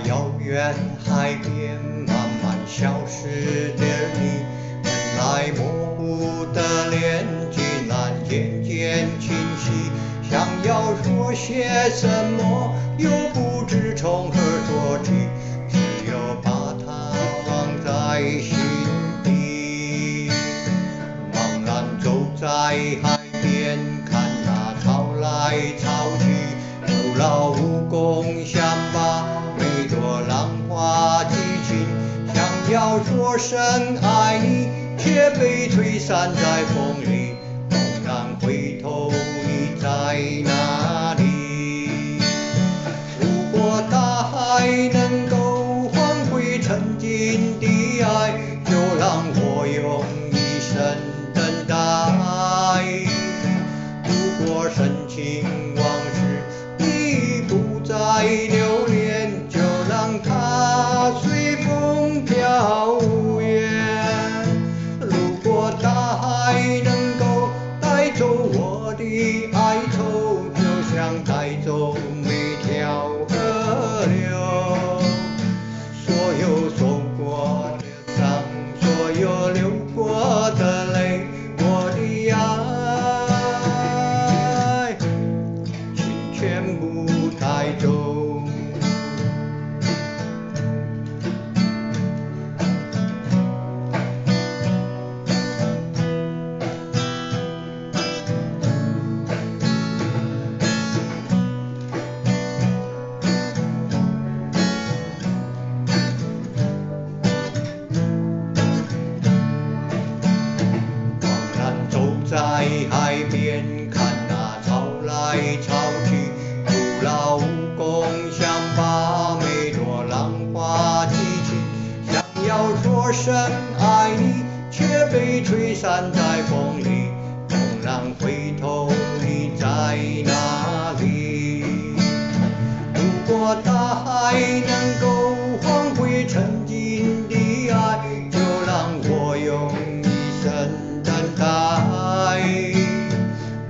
遥远海边慢慢消失的你，本来模糊的脸，竟然渐渐清晰。想要说些什么，又不知从何说起，只有把它放在心底。茫然走在海边，看那潮来潮去，徒劳无功，想把每朵浪花记清，想要说声爱你，却被吹散在风里。猛然回头，你在哪里？如果大海能够换回曾经的爱，就让我用一生等待。如果深情往事已不再留恋，就让它随风飘远。如果大海能够带走我的哀愁，就像带走每条河流。所有受过的伤，所有流过的泪，我的爱，请全部带走。在海边看那潮来潮去，徒劳无功，想把每朵浪花记清，想要说声爱你，却被吹散在风里。猛然回头，你在哪里？如果大海能够换回曾经的爱，就让我用一生等待。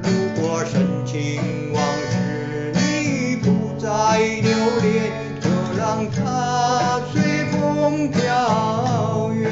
如果深情往事已不再留恋，就让它随风飘远。